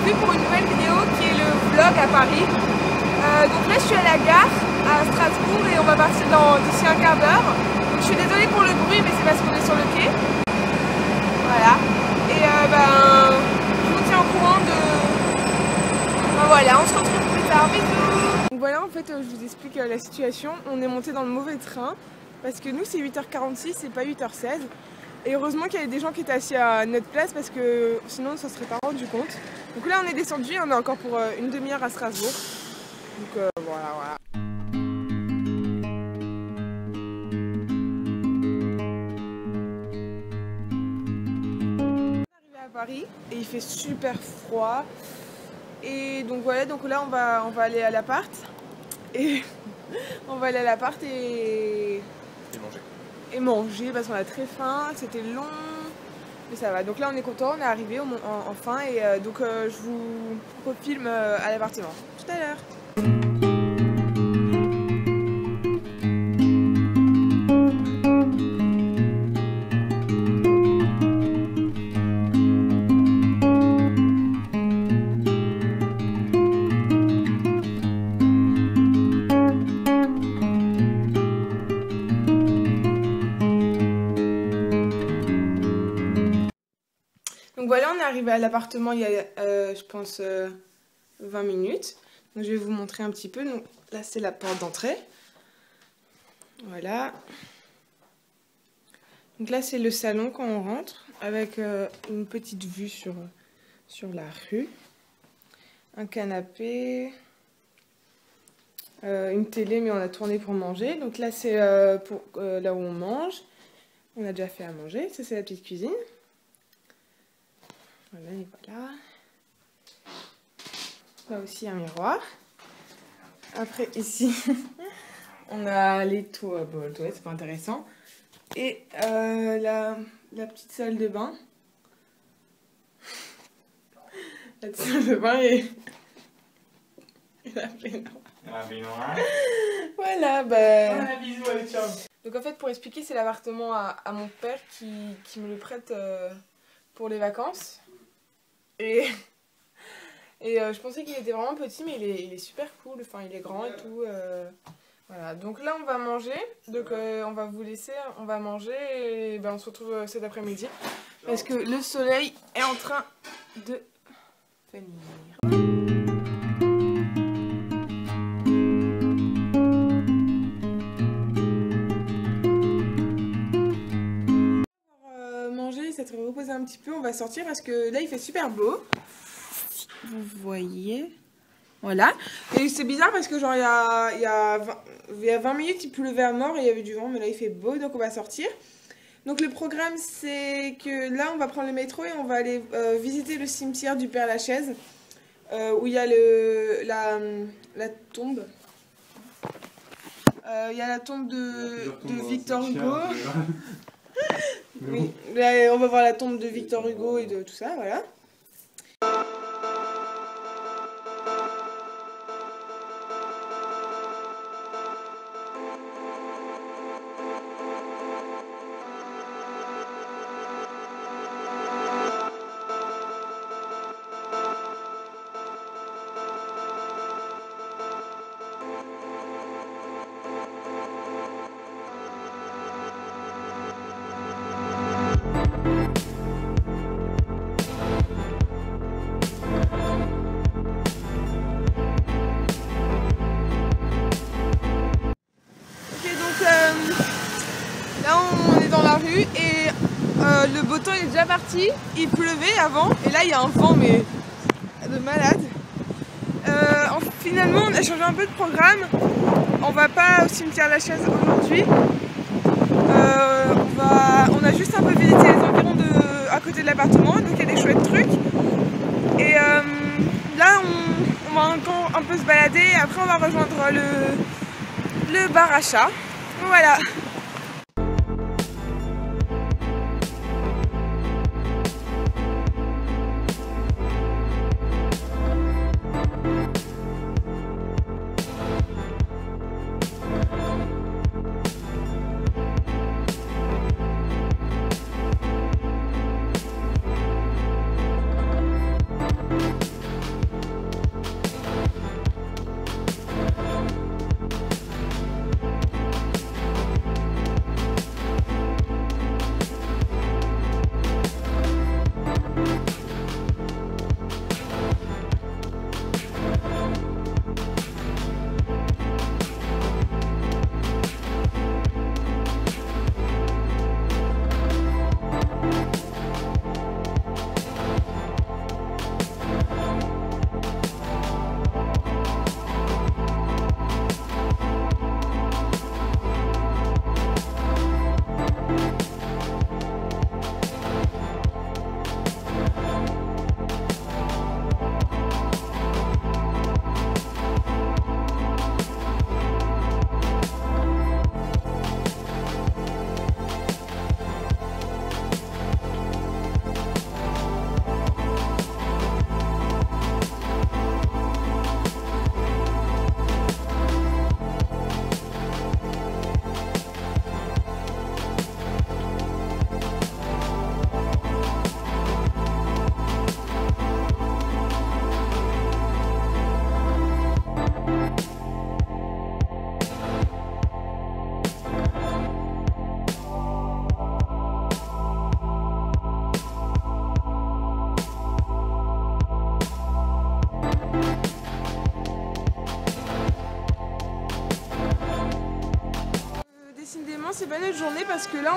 aujourd'hui pour une nouvelle vidéo qui est le vlog à Paris. Donc là je suis à la gare à Strasbourg et on va partir d'ici un quart d'heure. Donc je suis désolée pour le bruit mais c'est parce qu'on est sur le quai. Voilà. Et je vous tiens au courant de... voilà, on se retrouve plus tard, bisous. Donc voilà, en fait je vous explique la situation. On est monté dans le mauvais train parce que nous c'est 8h46 et pas 8h16. Et heureusement qu'il y avait des gens qui étaient assis à notre place parce que sinon on ne s'en serait pas rendu compte. Donc là on est descendu, on est encore pour une demi-heure à Strasbourg. Donc voilà. On est arrivé à Paris et il fait super froid. Et donc voilà, donc là on va aller à l'appart. Et on va aller à l'appart et manger parce qu'on a très faim, c'était long, mais ça va. Donc là on est content, on est arrivé enfin et donc je vous refilme à l'appartement. Tout à l'heure. Donc voilà, on est arrivé à l'appartement il y a, je pense, 20 minutes. Donc je vais vous montrer un petit peu. Donc là, c'est la porte d'entrée. Voilà. Donc là, c'est le salon quand on rentre, avec une petite vue sur la rue. Un canapé. Une télé, mais on a tourné pour manger. Donc là, c'est là où on mange. On a déjà fait à manger. Ça, c'est la petite cuisine. Voilà, et voilà. Là aussi un miroir. Après ici, on a les toilettes, c'est pas intéressant. Et la petite salle de bain. La petite salle de bain et la baignoire. Voilà, bisous, allez, ciao. Donc en fait, pour expliquer, c'est l'appartement à mon père qui me le prête pour les vacances. Et je pensais qu'il était vraiment petit, mais il est super cool, enfin il est grand et tout. Voilà, donc là on va manger, donc on va vous laisser, on va manger et on se retrouve cet après-midi. Parce que le soleil est en train de venir. Ça te reposer un petit peu, on va sortir parce que là il fait super beau. Vous voyez. Voilà. Et c'est bizarre parce que genre il y a 20 minutes il pleuvait à mort et il y avait du vent, mais là il fait beau donc on va sortir. Donc le programme c'est que là on va prendre le métro et on va aller visiter le cimetière du Père Lachaise où il y a la tombe. Il y a la tombe de Victor Hugo. Oui, là, on va voir la tombe de Victor Hugo et de tout ça, voilà. Là on est dans la rue et le beau temps est déjà parti, il pleuvait avant et là il y a un vent mais de malade. Finalement on a changé un peu de programme, on va pas au cimetière Lachaise aujourd'hui, on a juste un peu visité les environs à côté de l'appartement, donc il y a des chouettes trucs et là on va encore un peu se balader et après on va rejoindre le bar à chat. Voilà. journée parce que là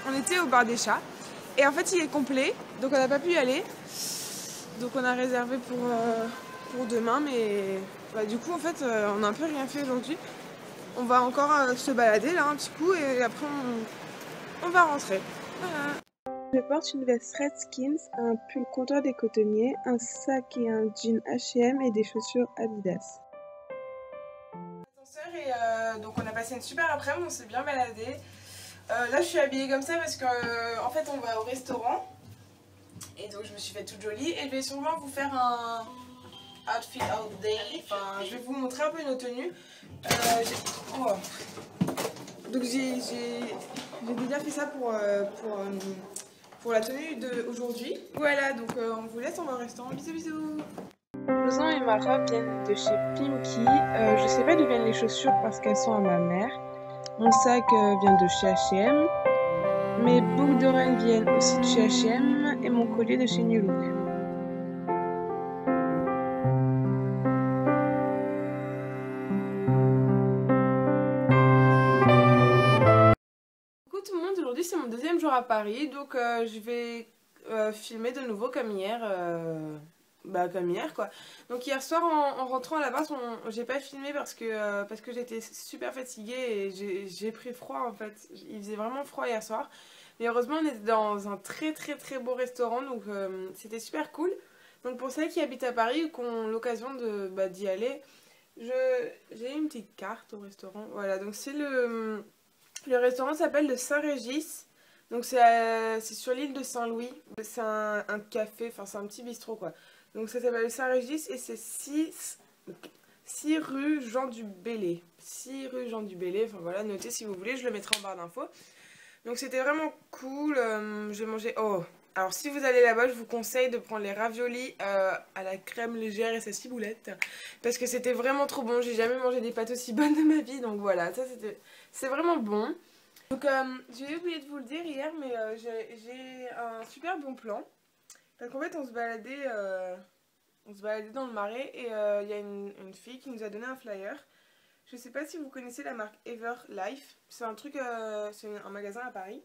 on était au bar des chats et en fait il est complet donc on n'a pas pu y aller. Donc on a réservé pour demain mais bah, du coup en fait on n'a un peu rien fait aujourd'hui. On va encore se balader là un petit coup et après on va rentrer. Voilà. Je porte une veste Redskins, un pull Comptoir des Cotonniers, un sac et un jean H&M et des chaussures Adidas. Et donc on a passé une super après-midi, on s'est bien baladé. Là je suis habillée comme ça parce que en fait on va au restaurant et donc je me suis fait toute jolie et je vais sûrement vous faire un outfit out day, enfin je vais vous montrer un peu nos tenues. Donc j'ai déjà fait ça pour la tenue d'aujourd'hui. Voilà, donc on vous laisse, on va au restaurant. Bisous bisous. Blouson et ma robe viennent de chez Pimki. Je sais pas d'où viennent les chaussures parce qu'elles sont à ma mère. Mon sac vient de chez H&M. Mes boucles d'oreilles viennent aussi de chez H&M et mon collier de chez New Look. Coucou tout le monde, aujourd'hui c'est mon deuxième jour à Paris, donc je vais filmer de nouveau comme hier. Comme hier quoi. Donc hier soir en rentrant à la base j'ai pas filmé parce que j'étais super fatiguée et j'ai pris froid en fait. Il faisait vraiment froid hier soir. Mais heureusement on était dans un très beau restaurant donc c'était super cool. Donc pour celles qui habitent à Paris ou qui ont l'occasion d'y aller, j'ai une petite carte au restaurant. Voilà, donc c'est le restaurant s'appelle le Saint-Régis. Donc c'est sur l'île de Saint-Louis. C'est un café, enfin c'est un petit bistrot quoi. Donc ça s'appelle le Saint-Régis et c'est 6 rue Jean du Bellay. 6 rue Jean du Bellay, enfin voilà, notez si vous voulez, je le mettrai en barre d'infos. Donc c'était vraiment cool, j'ai mangé... Oh, alors si vous allez là-bas, je vous conseille de prendre les raviolis à la crème légère et sa ciboulette. Parce que c'était vraiment trop bon, j'ai jamais mangé des pâtes aussi bonnes de ma vie, donc voilà, c'est vraiment bon. Donc j'ai oublié de vous le dire hier, mais j'ai un super bon plan. Parce qu'en fait on se baladait dans le Marais et il y a une fille qui nous a donné un flyer. Je sais pas si vous connaissez la marque Everlife. C'est un truc, c'est un magasin à Paris.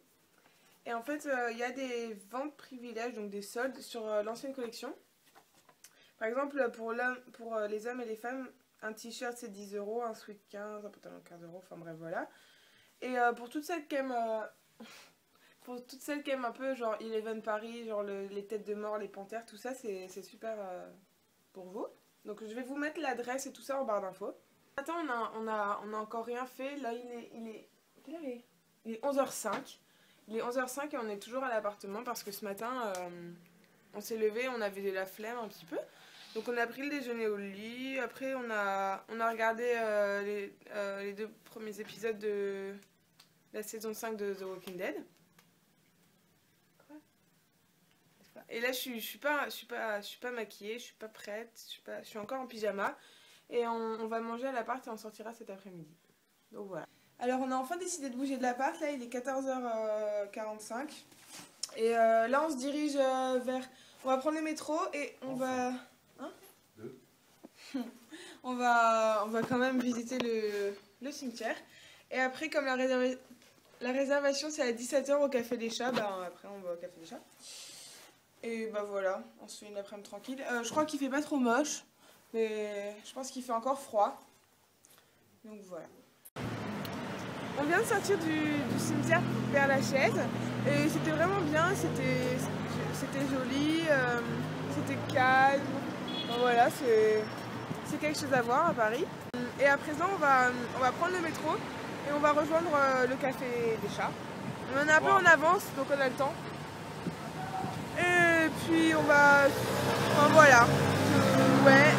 Et en fait il y a des ventes privilèges, donc des soldes sur l'ancienne collection. Par exemple pour les hommes et les femmes, un t-shirt c'est 10 €, un sweat 15, un pantalon 15 €, enfin bref voilà. Et pour toutes celles qui aiment... Pour toutes celles qui aiment un peu genre Eleven Paris, genre les têtes de mort, les panthères, tout ça, c'est super pour vous. Donc je vais vous mettre l'adresse et tout ça en barre d'infos. Attends, on a encore rien fait. Là quelle heure il est 11h05. Il est 11h05 et on est toujours à l'appartement parce que ce matin on s'est levé, on avait la flemme un petit peu. Donc on a pris le déjeuner au lit. Après on a regardé les 2 premiers épisodes de la saison 5 de The Walking Dead. Et là je suis pas maquillée, je suis pas prête, je suis encore en pyjama. Et on va manger à l'appart et on sortira cet après-midi. Donc voilà. Alors on a enfin décidé de bouger de l'appart, là il est 14h45. Et là on se dirige vers... On va prendre le métro et on va... Hein? on va quand même visiter le cimetière. Et après comme la réservation c'est à 17h au Café des Chats, après on va au Café des Chats. Et voilà, on se fait une après-midi tranquille. Je crois qu'il fait pas trop moche, mais je pense qu'il fait encore froid. Donc voilà. On vient de sortir du cimetière Père Lachaise et c'était vraiment bien, c'était joli, c'était calme. Donc voilà, c'est quelque chose à voir à Paris. Et à présent, on va prendre le métro et on va rejoindre le Café des Chats. On est un peu en avance, donc on a le temps. Et puis on va... Enfin voilà. Ouais.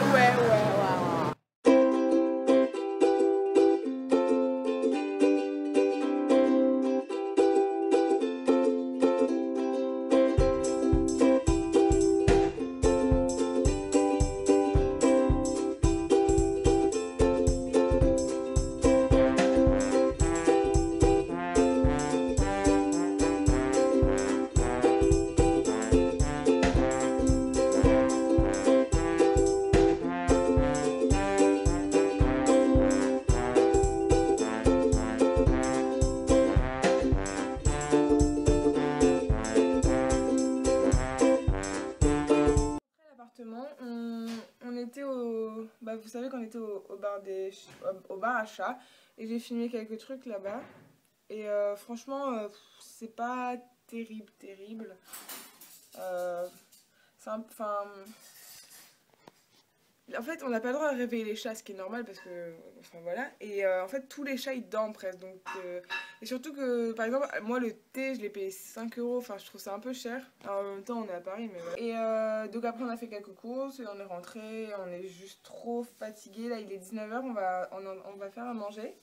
vous savez qu'on était au bar à chat et j'ai filmé quelques trucs là-bas. Et franchement, c'est pas terrible. En fait, on n'a pas le droit de réveiller les chats, ce qui est normal parce que, enfin voilà. Et en fait, tous les chats ils dorment presque. Donc, et surtout que, par exemple, moi le thé, je l'ai payé 5 €. Enfin, je trouve ça un peu cher. Alors, en même temps, on est à Paris, mais voilà. Et donc après, on a fait quelques courses et on est rentré. On est juste trop fatigué. Là, il est 19 h. On va faire à manger.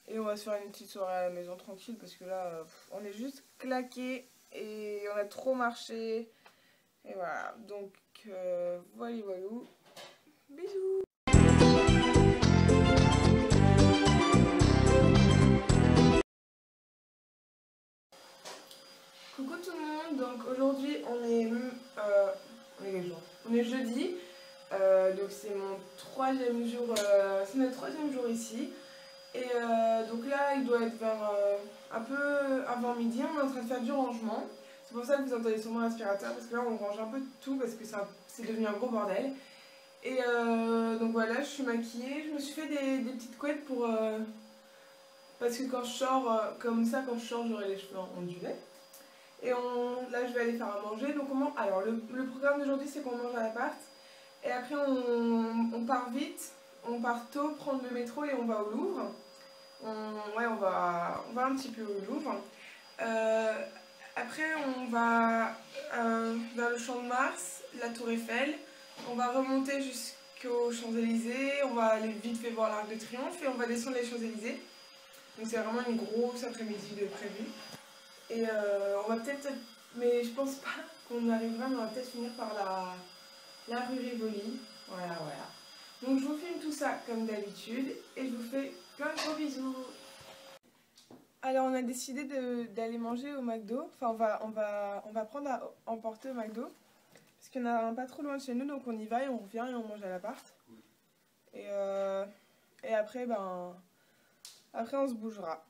Et on va se faire une petite soirée à la maison tranquille parce que là, on est juste claqué et on a trop marché. Et voilà, donc voilà. Bisous. Coucou tout le monde, donc aujourd'hui on est quel jour? On est jeudi, donc c'est mon troisième jour, c'est notre troisième jour ici. Et donc là il doit être vers un peu avant midi, on est en train de faire du rangement. C'est pour ça que vous entendez sûrement l'aspirateur, parce que là on range un peu tout parce que c'est devenu un gros bordel. Et donc voilà, je suis maquillée, je me suis fait des petites couettes pour... parce que quand je sors, comme ça, quand je sors, j'aurai les cheveux ondulés. Et là, je vais aller faire à manger. Donc alors, le programme d'aujourd'hui, c'est qu'on mange à l'appart. Et après, on part vite, on part tôt prendre le métro et on va au Louvre. On va un petit peu au Louvre. Après, on va vers le Champ de Mars, la Tour Eiffel. On va remonter jusqu'aux Champs-Élysées. On va aller vite fait voir l'Arc de Triomphe et on va descendre les Champs-Élysées. Donc c'est vraiment une grosse après-midi de prévu. Et on va peut-être, mais je pense pas qu'on arrivera, mais on va peut-être finir par la rue Rivoli. Voilà. Donc je vous filme tout ça comme d'habitude et je vous fais plein de gros bisous. Alors on a décidé d'aller manger au McDo. Enfin on va prendre à emporter au McDo. Parce qu'il y en a un pas trop loin de chez nous, donc on y va et on revient et on mange à l'appart. Et après, après on se bougera.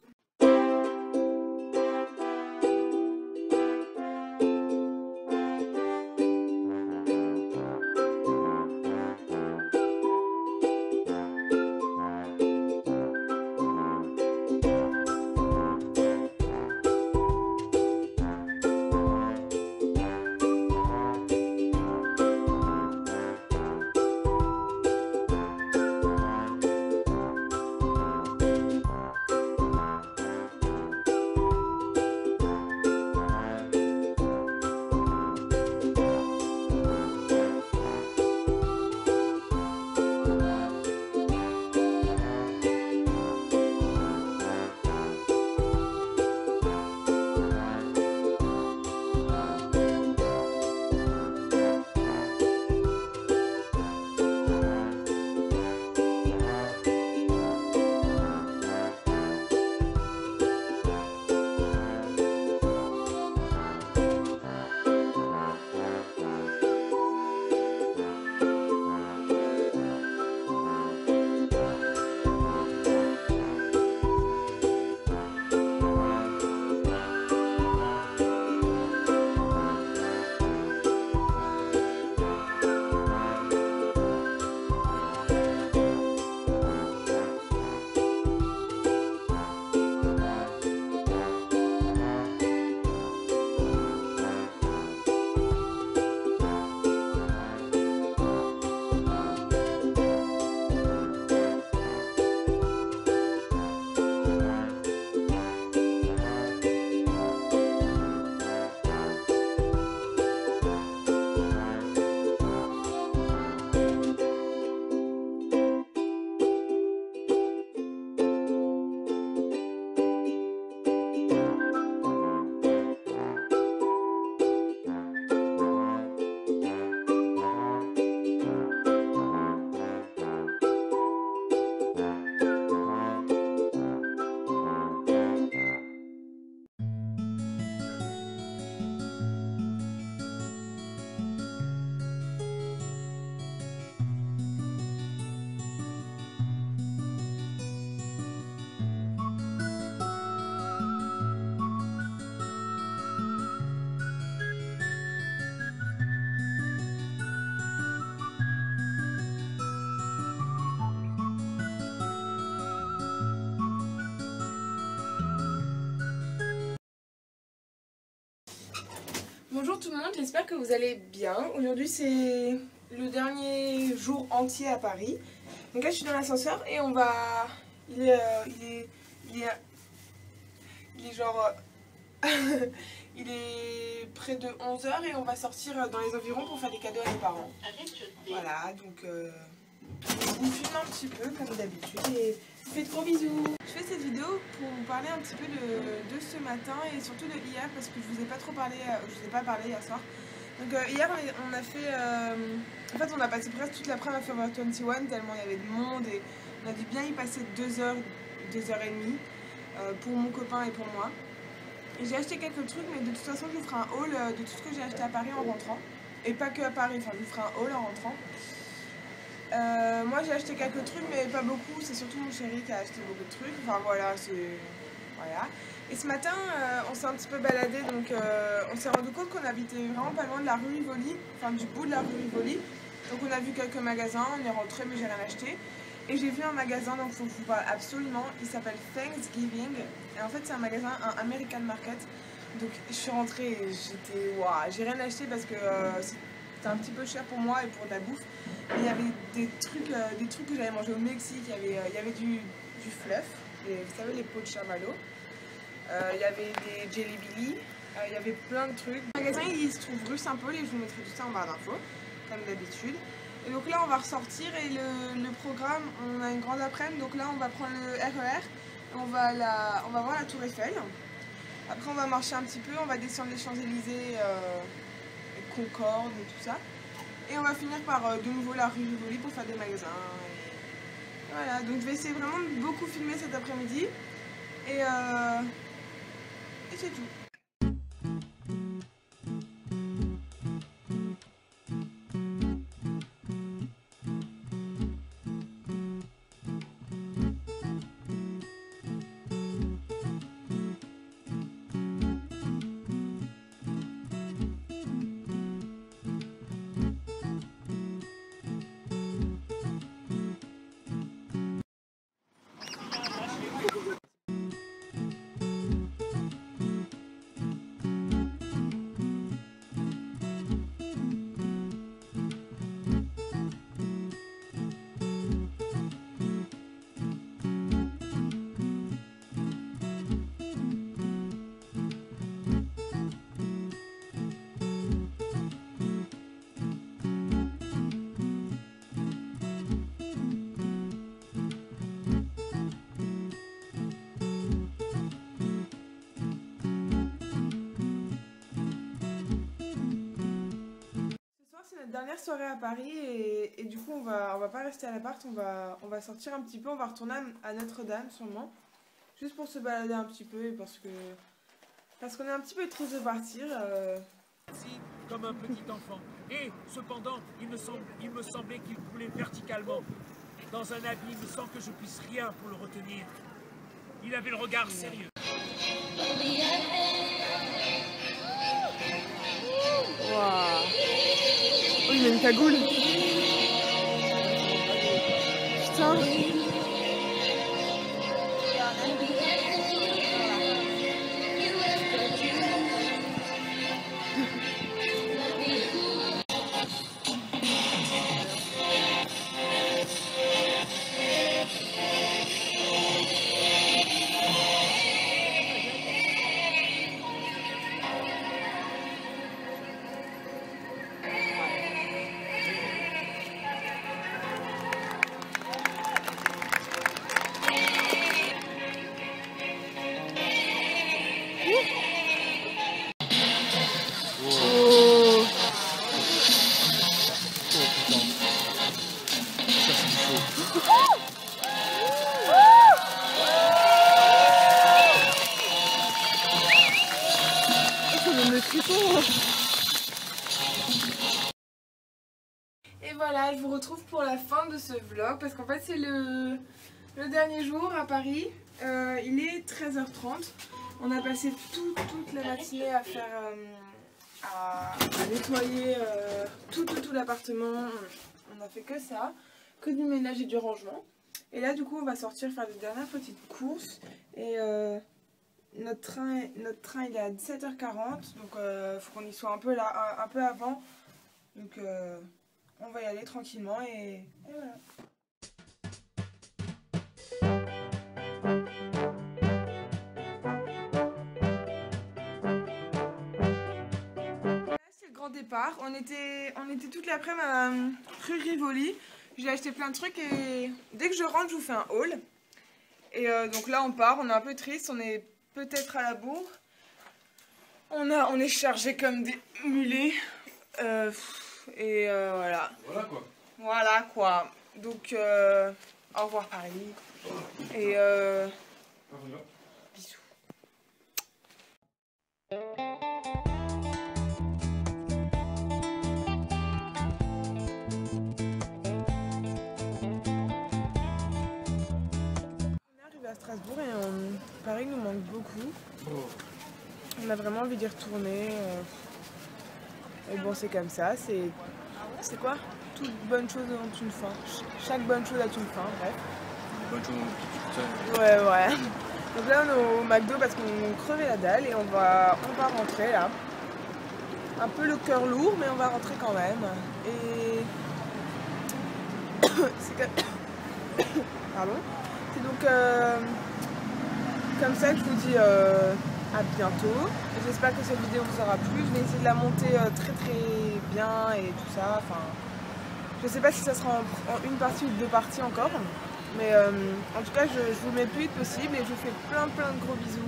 Bonjour tout le monde, j'espère que vous allez bien. Aujourd'hui c'est le dernier jour entier à Paris. Donc là je suis dans l'ascenseur et on va... Il est genre... il est près de 11 h et on va sortir dans les environs pour faire des cadeaux à nos parents. Voilà, donc je vous filme un petit peu comme d'habitude et je vous fais de gros bisous. Je fais cette vidéo pour vous parler un petit peu de ce matin et surtout de hier parce que je vous ai pas trop parlé, je vous ai pas parlé hier soir. Donc hier on a fait, en fait on a passé presque toute l'après-midi à Forever 21 tellement il y avait de monde et on a dû bien y passer 2 heures, 2 heures et demie pour mon copain et pour moi. J'ai acheté quelques trucs, mais de toute façon je vous ferai un haul de tout ce que j'ai acheté à Paris en rentrant. Et pas que à Paris, enfin je vous ferai un haul en rentrant. Moi j'ai acheté quelques trucs, mais pas beaucoup, c'est surtout mon chéri qui a acheté beaucoup de trucs. Enfin voilà, c'est... Voilà. Et ce matin, on s'est un petit peu baladé, donc on s'est rendu compte qu'on habitait vraiment pas loin de la rue Rivoli, enfin du bout de la rue Rivoli. Donc on a vu quelques magasins, on est rentré mais j'ai rien acheté. Et j'ai vu un magasin, donc il faut que je vous parle absolument, il s'appelle Thanksgiving. Et en fait c'est un magasin, un American Market. Donc je suis rentrée et j'étais... Waouh, j'ai rien acheté parce que c'était un petit peu cher pour moi et pour de la bouffe. Et il y avait des trucs que j'avais mangé au Mexique, il y avait du fluff, vous savez les pots de chamallow. Il y avait des Jelly Belly, il y avait plein de trucs. Le magasin il se trouve rue Saint-Paul et je vous mettrai tout ça en barre d'infos, comme d'habitude. Et donc là on va ressortir et le programme, on a une grande après-midi, donc là on va prendre le RER et on va voir la Tour Eiffel. Après on va marcher un petit peu, on va descendre les Champs-Élysées, et Concorde et tout ça. Et on va finir par de nouveau la rue Rivoli pour faire des magasins. Et voilà, donc je vais essayer vraiment de beaucoup filmer cet après-midi. Et c'est tout. Dernière soirée à Paris et du coup on va pas rester à l'appart, on va sortir un petit peu, on va retourner à Notre-Dame sûrement, juste pour se balader un petit peu et parce qu'on est un petit peu triste de partir. Comme un petit enfant. Et cependant, il me semblait qu'il coulait verticalement dans un abîme sans que je puisse rien pour le retenir. Il avait le regard sérieux. Waouh. Oh, il a une cagoule. Putain. Et voilà, je vous retrouve pour la fin de ce vlog parce qu'en fait c'est le dernier jour à Paris. Il est 13h30. On a passé toute la matinée à faire à nettoyer tout l'appartement. On a fait que ça, que du ménage et du rangement. Et là du coup on va sortir faire les dernières petites courses et Notre train il est à 17h40, donc faut qu'on y soit un peu là, un peu avant. Donc on va y aller tranquillement et voilà. C'est le grand départ. On était toute l'après-midi à rue Rivoli. J'ai acheté plein de trucs et dès que je rentre, je vous fais un haul. Et donc là, on part. On est un peu triste. On est peut-être à la bourre. On est chargé comme des mulets. Et voilà. Voilà quoi. Voilà quoi. Donc, au revoir Paris. Et bisous. À Strasbourg et Paris nous manque beaucoup. On a vraiment envie d'y retourner. Et bon, c'est comme ça. C'est quoi? Toute bonne chose a une fin. Chaque bonne chose a une fin, bref. Bonne chose dans le petit. Ouais, ouais. Donc là, on est au McDo parce qu'on crevait la dalle et on va rentrer là. Un peu le cœur lourd, mais on va rentrer quand même. Et c'est que... Pardon. C'est donc comme ça que je vous dis à bientôt. J'espère que cette vidéo vous aura plu. Je vais essayer de la monter très bien et tout ça. Enfin, je sais pas si ça sera en une partie ou deux parties encore. Mais en tout cas, je vous le mets le plus vite possible et je vous fais plein de gros bisous.